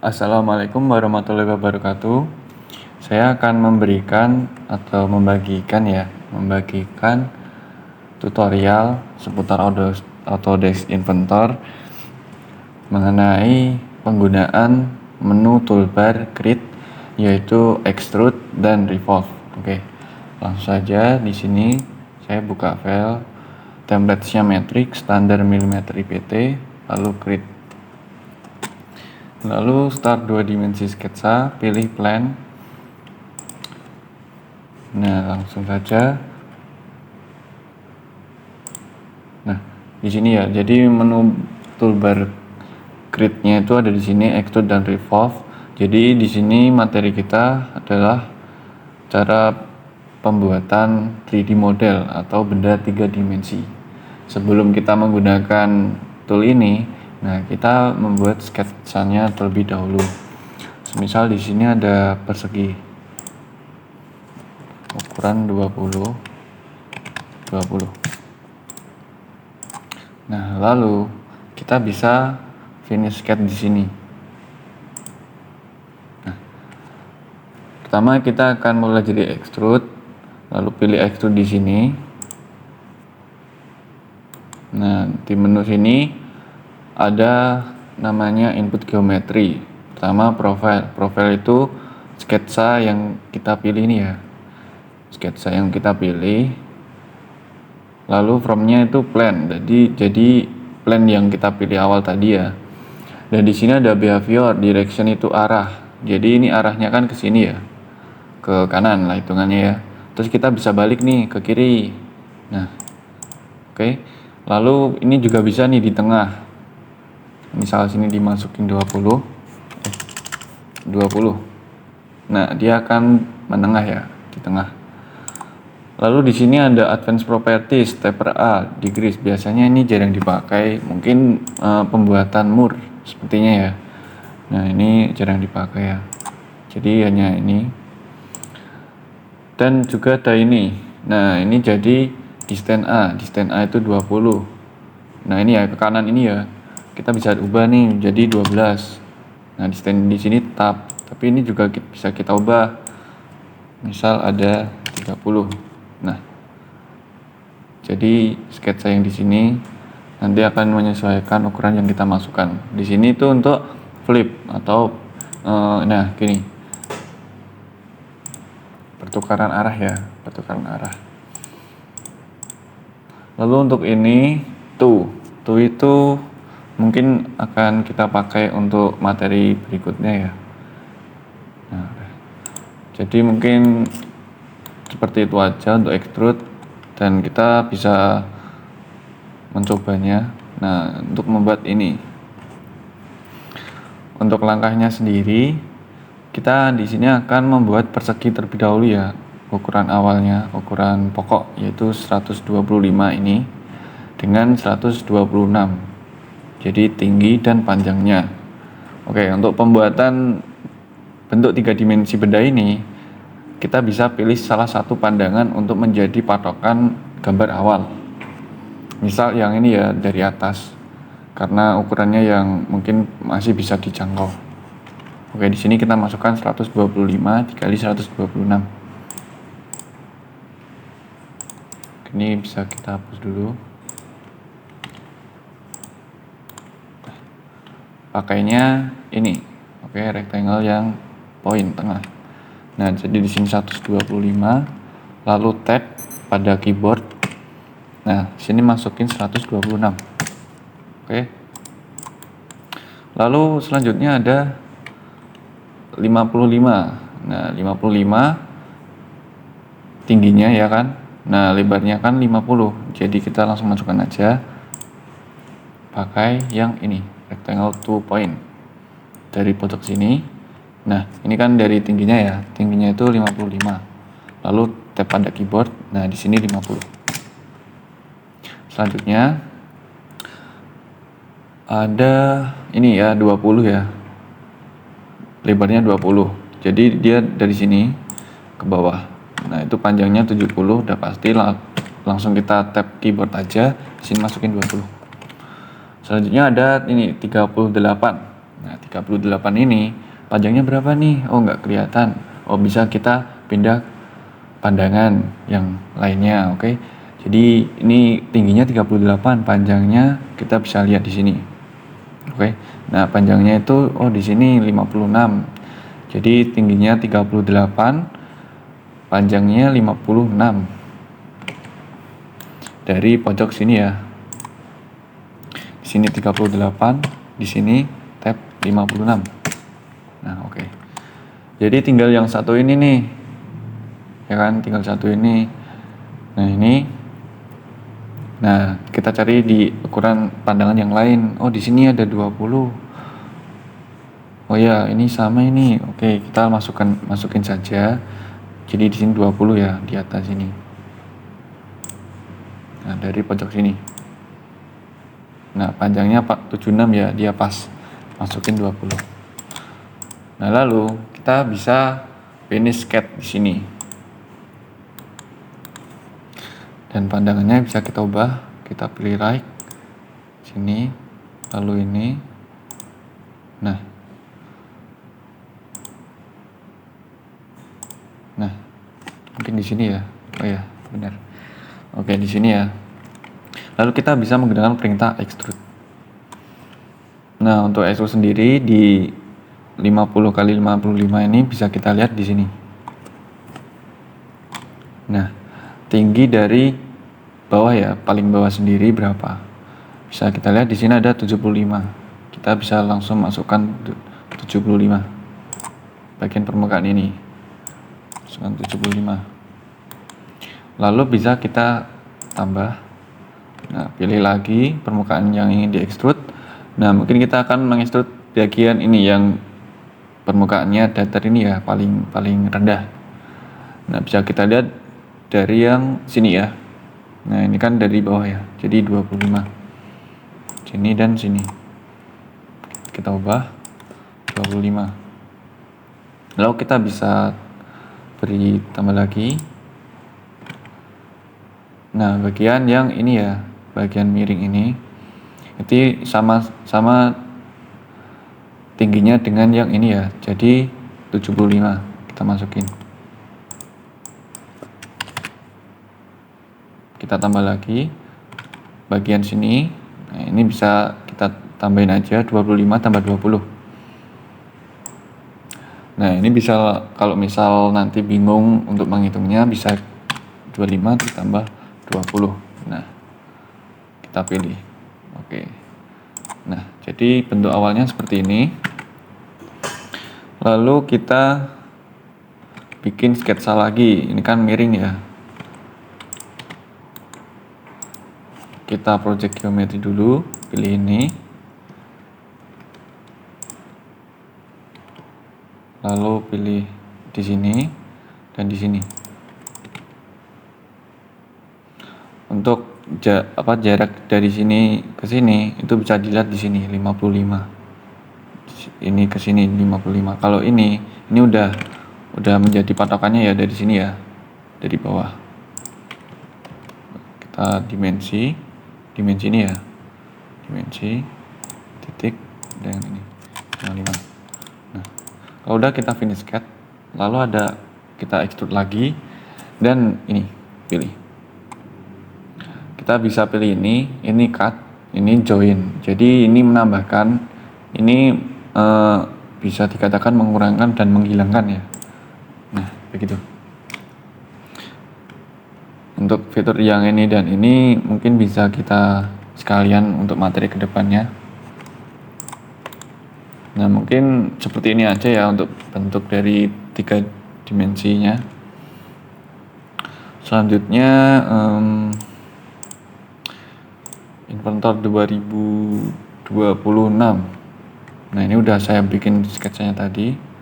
Assalamualaikum warahmatullahi wabarakatuh. Saya akan memberikan atau membagikan tutorial seputar Autodesk Inventor mengenai penggunaan menu toolbar grid, yaitu extrude dan revolve. Oke, langsung saja. Di sini saya buka file template-nya matrix standar mm IPT, lalu grid. Lalu start 2 dimensi sketsa, pilih plan. Nah, langsung saja. Nah, di sini ya. Jadi menu toolbar grid-nya itu ada di sini, extrude dan revolve. Jadi di sini materi kita adalah cara pembuatan 3D model atau benda 3 dimensi. Sebelum kita menggunakan tool ini, nah kita membuat sketsanya terlebih dahulu. Misal di sini ada persegi ukuran 20. Nah, lalu kita bisa finish sketch di sini. Nah, pertama kita akan mulai jadi extrude, lalu pilih extrude di sini. Nah, di menu sini ada namanya input geometri. Pertama profile. Profile itu sketsa yang kita pilih ini ya. Sketsa yang kita pilih. Lalu from-nya itu plan. Jadi plan yang kita pilih awal tadi ya. Dan di sini ada behavior, direction itu arah. Jadi ini arahnya kan ke sini ya. Ke kanan lah hitungannya ya. Terus kita bisa balik nih ke kiri. Nah. Oke. Lalu ini juga bisa nih di tengah. Misal sini dimasukin 20. Nah, dia akan menengah ya, di tengah. Lalu di sini ada advanced properties, taper A, degrees. Biasanya ini jarang dipakai, mungkin pembuatan mur sepertinya ya. Nah, ini jarang dipakai ya. Jadi hanya ini. Dan juga ada ini. Nah, ini jadi distance A itu 20. Nah, ini ya ke kanan ini ya. Kita bisa ubah nih jadi 12. Nah, distance di sini tetap, tapi ini juga bisa kita ubah. Misal ada 30. Nah, jadi sketsa yang di sini nanti akan menyesuaikan ukuran yang kita masukkan. Di sini itu untuk flip atau nah gini, pertukaran arah ya, pertukaran arah. Lalu untuk ini tuh itu mungkin akan kita pakai untuk materi berikutnya ya. Nah, jadi mungkin seperti itu aja untuk extrude, dan kita bisa mencobanya. Nah, untuk membuat ini, untuk langkahnya sendiri, kita di sini akan membuat persegi terlebih dahulu ya. Ukuran awalnya, ukuran pokok yaitu 125 ini dengan 126. Jadi tinggi dan panjangnya. Oke, untuk pembuatan bentuk 3 dimensi benda ini, kita bisa pilih salah satu pandangan untuk menjadi patokan gambar awal. Misal yang ini ya, dari atas, karena ukurannya yang mungkin masih bisa dijangkau. Oke, di sini kita masukkan 125 dikali 126. Ini bisa kita hapus dulu. Pakainya ini. Oke, rectangle yang point tengah. Nah, jadi di sini 125, lalu tab pada keyboard. Nah, sini masukin 126. Oke. Lalu selanjutnya ada 55. Nah, 55 tingginya ya kan. Nah, lebarnya kan 50. Jadi kita langsung masukkan aja. Pakai yang ini, rectangle 2 point. Dari pojok sini. Nah, ini kan dari tingginya ya. Tingginya itu 55. Lalu tab pada keyboard. Nah, di sini 50. Selanjutnya ada ini ya, 20 ya. Lebarnya 20. Jadi dia dari sini ke bawah. Nah, itu panjangnya 70, udah pasti. Langsung kita tab keyboard aja. Di sini masukin 20. Selanjutnya ada ini 38. Nah, 38 ini panjangnya berapa nih? Oh, nggak kelihatan. Oh, bisa kita pindah pandangan yang lainnya, oke. Jadi ini tingginya 38, panjangnya kita bisa lihat di sini. Oke. Nah, panjangnya itu di sini 56. Jadi tingginya 38, panjangnya 56. Dari pojok sini ya. Di sini 38, di sini tab 56. Nah, oke. Jadi tinggal yang satu ini nih. Ya kan, tinggal satu ini. Nah, ini. Nah, kita cari di ukuran pandangan yang lain. Oh, di sini ada 20. Oh ya, ini sama ini. Oke, kita masukin saja. Jadi di sini 20 ya, di atas ini. Nah, dari pojok sini. Nah, panjangnya 76 ya, dia pas. Masukin 20. Nah, lalu kita bisa finish sketch di sini. Dan pandangannya bisa kita ubah. Kita pilih right sini, lalu ini. Nah, mungkin di sini ya. Oh ya, benar. Oke, di sini ya. Lalu kita bisa menggunakan perintah extrude. Nah, untuk extrude sendiri di 50 kali 55 ini bisa kita lihat di sini. Nah, tinggi dari bawah ya, paling bawah sendiri berapa? Bisa kita lihat di sini ada 75. Kita bisa langsung masukkan 75. Bagian permukaan ini. Masukkan 75. Lalu bisa kita tambah. Nah, pilih lagi permukaan yang ingin di-extrude. Nah, mungkin kita akan mengextrude bagian ini yang permukaannya datar ini ya, paling rendah. Nah, bisa kita lihat dari yang sini ya. Nah, ini kan dari bawah ya. Jadi 25. Sini dan sini. Kita ubah 25. Lalu kita bisa beri tambah lagi. Nah, bagian yang ini ya, bagian miring ini itu sama tingginya dengan yang ini ya. Jadi 75 kita masukin. Kita tambah lagi bagian sini. Nah, ini bisa kita tambahin aja 25 tambah 20. Nah, ini bisa kalau misal nanti bingung untuk menghitungnya bisa 25 ditambah 20. Nah, kita pilih. Oke. Nah, jadi bentuk awalnya seperti ini. Lalu kita bikin sketsa lagi. Ini kan miring ya. Kita project geometri dulu, pilih ini. Lalu pilih di sini dan di sini. Untuk jarak dari sini ke sini itu bisa dilihat di sini 55. Ini ke sini 55. Kalau ini udah menjadi patokannya ya dari sini ya. Dari bawah. Kita dimensi ini ya. Dimensi titik dan ini 55. Nah, kalau udah kita finish sketch, lalu kita extrude lagi dan ini pilih. Kita bisa pilih ini cut, ini join. Jadi ini menambahkan, ini bisa dikatakan mengurangkan dan menghilangkan ya. Nah, begitu. Untuk fitur yang ini dan ini mungkin bisa kita sekalian untuk materi kedepannya. Nah, mungkin seperti ini aja ya untuk bentuk dari 3 dimensinya. Selanjutnya Inventor 2026. Nah, ini udah saya bikin sketsanya tadi.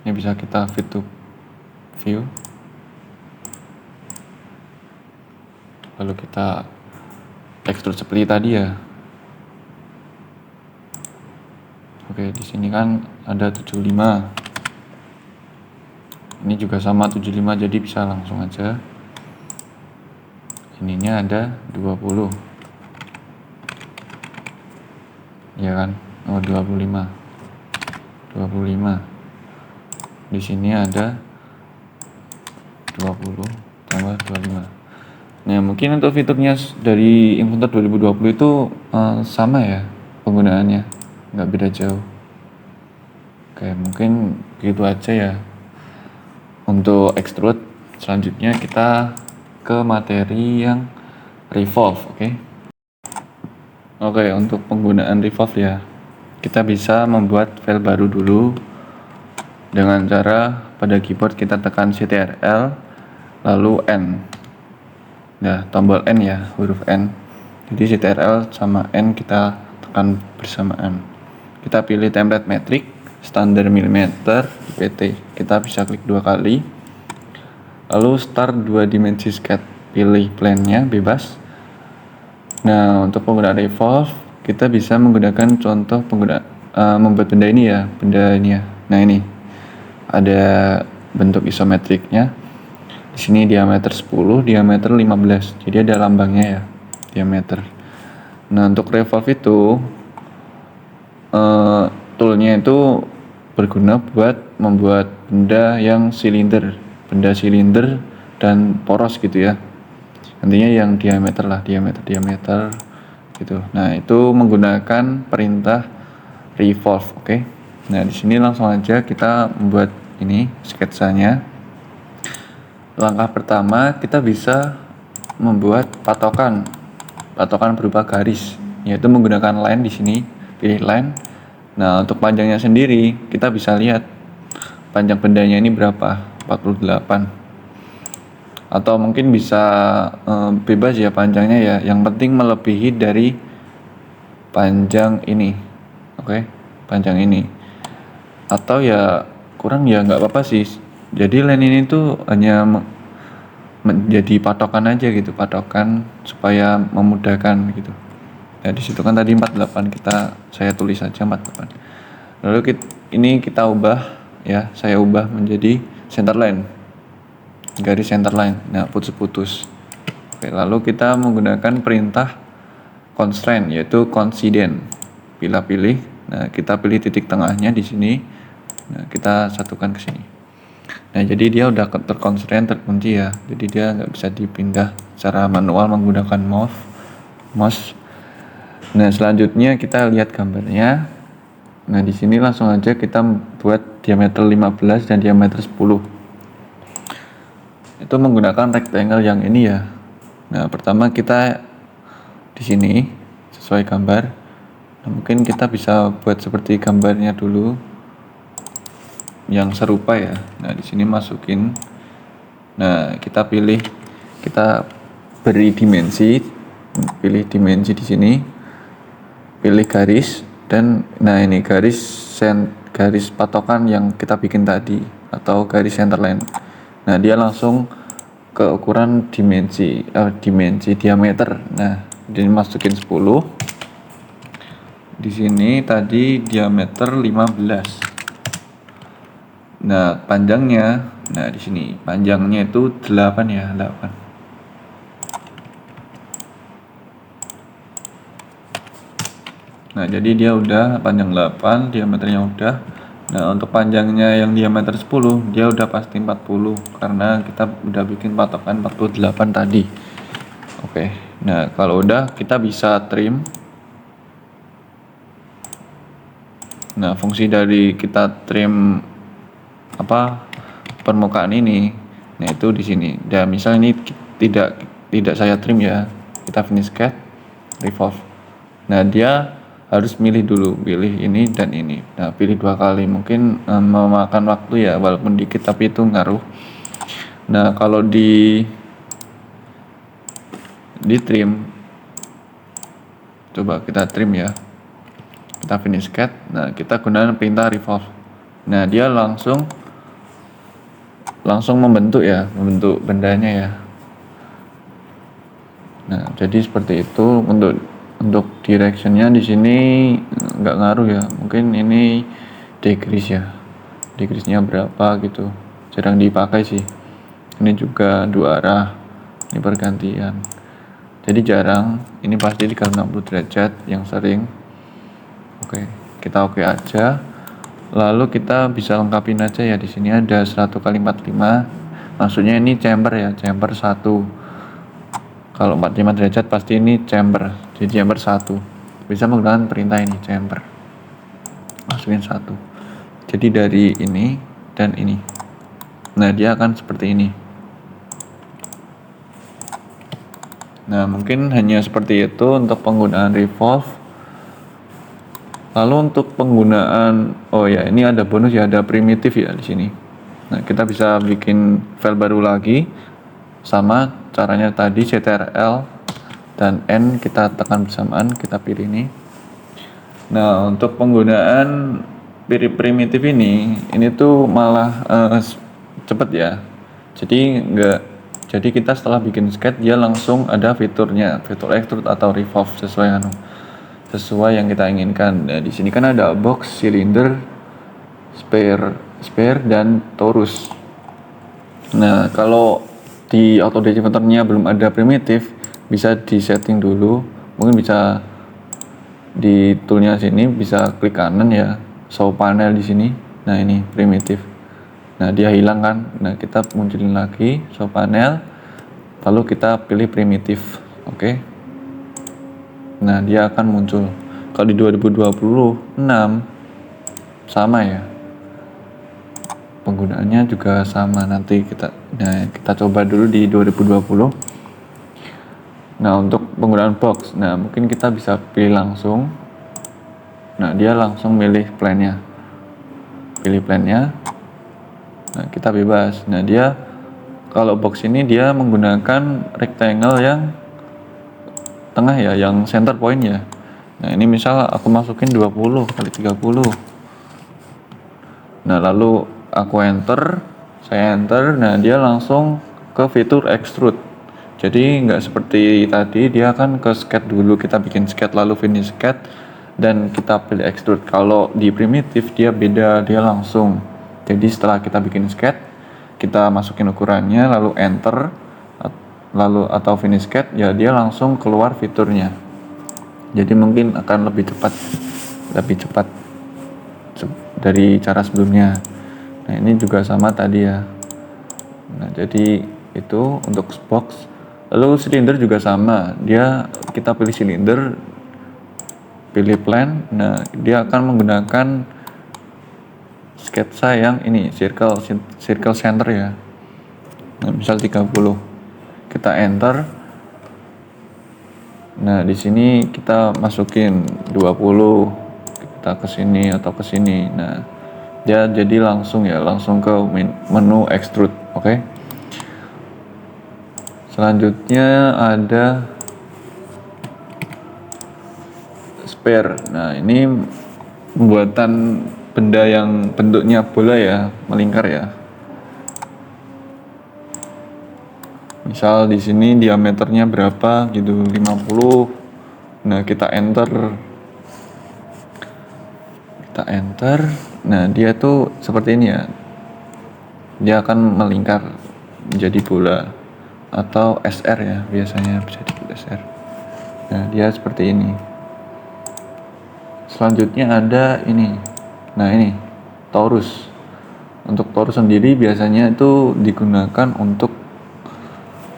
Ini bisa kita fit to view. Lalu kita extrude seperti tadi ya. Oke, di sini kan ada 75. Ini juga sama 75, jadi bisa langsung aja. ininya ada 20, ya kan? Oh, 25 di sini ada 20 tambah 25. Nah, mungkin untuk fiturnya dari Inventor 2020 itu sama ya penggunaannya, nggak beda jauh. Oke, mungkin gitu aja ya untuk extrude. Selanjutnya kita ke materi yang revolve. Oke, untuk penggunaan revolve ya, kita bisa membuat file baru dulu dengan cara pada keyboard kita tekan CTRL lalu N. Nah, tombol N ya, huruf N. Jadi CTRL sama N kita tekan bersamaan. Kita pilih template metrik, standar milimeter, PT. Kita bisa klik 2 kali. Lalu start 2 dimensi sketch. Pilih plane-nya bebas. Nah, untuk penggunaan revolve, kita bisa menggunakan contoh penggunaan membuat benda ini ya. Nah, ini ada bentuk isometriknya. Di sini diameter 10, diameter 15. Jadi ada lambangnya ya, diameter. Nah, untuk revolve itu toolnya itu berguna buat membuat benda yang silinder, dan poros gitu ya. Intinya yang diameter gitu. Nah, itu menggunakan perintah revolve, oke. Nah, di sini langsung aja kita membuat ini sketsanya. Langkah pertama, kita bisa membuat patokan berupa garis, yaitu menggunakan line di sini. Pilih line. Nah, untuk panjangnya sendiri, kita bisa lihat panjang bendanya ini berapa, 48. Atau mungkin bisa bebas ya panjangnya ya. Yang penting melebihi dari panjang ini, oke, panjang ini. Atau ya kurang ya nggak apa-apa sih. Jadi line ini tuh hanya menjadi patokan aja gitu, patokan supaya memudahkan gitu. Nah, di situ kan tadi 48, saya tulis saja 48. Lalu ini kita ubah ya, saya ubah menjadi center line, garis center line. Nah, putus-putus. Oke, lalu kita menggunakan perintah constraint, yaitu coincident. Pilih. Nah, kita pilih titik tengahnya di sini. Nah, kita satukan ke sini. Nah, jadi dia udah terkunci ya. Jadi dia nggak bisa dipindah secara manual menggunakan mouse. Nah, selanjutnya kita lihat gambarnya. Nah, di sini langsung aja kita buat diameter 15 dan diameter 10. Itu menggunakan rectangle yang ini ya. Nah, pertama kita di sini sesuai gambar. Nah, mungkin kita bisa buat seperti gambarnya dulu yang serupa ya. Nah, di sini masukin. Nah, kita beri dimensi, pilih dimensi di sini, pilih garis, dan nah ini garis patokan yang kita bikin tadi atau garis centerline. Nah, dia langsung ke ukuran dimensi diameter. Nah, ini masukin 10. Di sini tadi diameter 15. Nah, panjangnya, nah di sini panjangnya itu 8 ya, 8. Nah, jadi dia udah panjang 8, diameternya udah. Nah, untuk panjangnya yang diameter 10, dia udah pasti 40 karena kita udah bikin patokan 48 tadi. Oke. Nah, kalau udah kita bisa trim. Nah, fungsi dari kita trim permukaan ini, nah itu di sini. Dan misal ini tidak saya trim ya, kita finish sketch, revolve. Nah, dia harus pilih ini dan ini. Nah, pilih 2 kali, mungkin memakan waktu ya, walaupun dikit tapi itu ngaruh. Nah, kalau di trim, coba kita trim ya, kita finish sketch. Nah, kita gunakan perintah revolve. Nah, dia langsung membentuk bendanya ya. Nah, jadi seperti itu. Untuk directionnya di sini nggak ngaruh ya. Mungkin ini degreesnya berapa gitu, jarang dipakai sih. Ini juga 2 arah, ini pergantian. jadi jarang. Ini pasti 360 derajat yang sering. Oke, kita oke aja. Lalu kita bisa lengkapin aja ya, di sini ada 1x45. Maksudnya ini chamber ya, chamber 1. Kalau 45 derajat pasti ini chamber, jadi chamber 1. Bisa menggunakan perintah ini, chamber. Masukin 1. Jadi dari ini dan ini. Nah, dia akan seperti ini. Nah, mungkin hanya seperti itu untuk penggunaan revolve. Lalu untuk penggunaan, oh ya, ini ada bonus ya, ada primitif ya di sini. Nah, kita bisa bikin file baru lagi. Sama caranya tadi, CTRL dan N kita tekan bersamaan, kita pilih ini. Nah, untuk penggunaan primitif ini tuh malah cepet ya. Jadi kita setelah bikin sketch dia langsung ada fiturnya, fitur extrude atau revolve sesuai yang kita inginkan. Nah, di sini kan ada box, cylinder, sphere dan torus. Nah, kalau di Autodesk Inventor-nya belum ada primitif, bisa di setting dulu. Mungkin bisa di toolnya sini bisa klik kanan ya, show panel di sini. Nah, ini primitif. Nah, dia hilang kan. Nah, kita munculin lagi show panel. Lalu kita pilih primitif. Oke. Nah, dia akan muncul. Kalau di 2026 sama ya. Penggunaannya juga sama. Nanti kita coba dulu di 2020. Nah, untuk penggunaan box, nah mungkin kita bisa pilih langsung. Nah, dia langsung milih plan-nya. Pilih plan-nya. Nah, kita bebas. Nah, dia kalau box ini dia menggunakan rectangle yang tengah ya, yang center point ya. Nah, ini misal aku masukin 20 kali 30. Nah, lalu aku saya enter. Nah, dia langsung ke fitur extrude. Jadi nggak seperti tadi, dia kan ke sketch dulu, kita bikin sketch lalu finish sketch dan kita pilih extrude. Kalau di primitif dia beda, dia langsung. Jadi setelah kita bikin sketch, kita masukin ukurannya lalu enter atau finish sketch, ya dia langsung keluar fiturnya. Jadi mungkin akan lebih cepat dari cara sebelumnya. Nah, ini juga sama tadi ya. Nah, jadi itu untuk box. Lalu silinder juga sama, kita pilih silinder, pilih plan. Nah, dia akan menggunakan sketsa yang ini, circle center ya. Nah, misal 30, kita enter. Nah, di sini kita masukin 20, kita ke sini atau ke sini. Nah, dia jadi langsung ke menu extrude. Oke. Selanjutnya ada sphere. Nah, ini pembuatan benda yang bentuknya bola ya, melingkar ya. Misal di sini diameternya berapa gitu, 50. Nah, kita enter. Nah, dia tuh seperti ini ya. Dia akan melingkar menjadi bola atau SR ya, biasanya bisa disebut SR. Nah, dia seperti ini. Selanjutnya ada ini. Nah, ini torus. Untuk torus sendiri biasanya itu digunakan untuk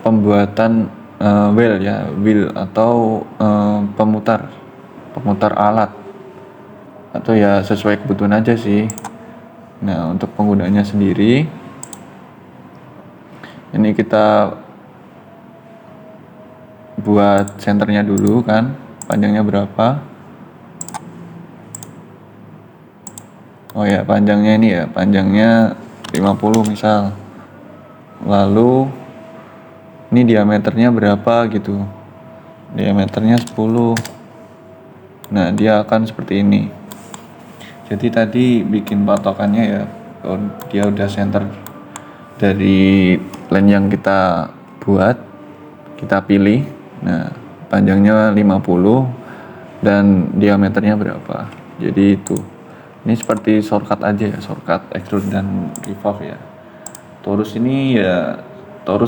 pembuatan wheel atau pemutar alat, atau ya sesuai kebutuhan aja sih. Nah, untuk penggunanya sendiri ini kita buat senternya dulu kan, panjangnya berapa. Oh ya, panjangnya ini ya, panjangnya 50 misal. Lalu ini diameternya berapa gitu, diameternya 10. Nah, dia akan seperti ini. Jadi tadi bikin patokannya ya, dia udah center dari plan yang kita buat, kita pilih. Nah, panjangnya 50 dan diameternya berapa. Jadi itu. Ini seperti shortcut aja ya, shortcut extrude dan revolve ya. Torus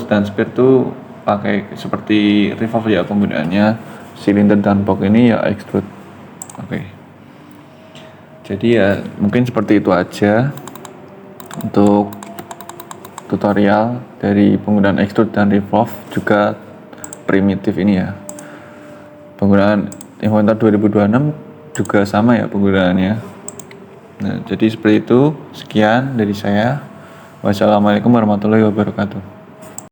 dan sphere tuh pakai seperti revolve ya penggunaannya. Silinder dan box ini ya extrude. Oke. Jadi ya mungkin seperti itu aja untuk tutorial dari penggunaan extrude dan revolve, juga primitif ini ya. Penggunaan Inventor 2026 juga sama ya penggunaannya. Nah, jadi seperti itu. Sekian dari saya. Wassalamualaikum warahmatullahi wabarakatuh.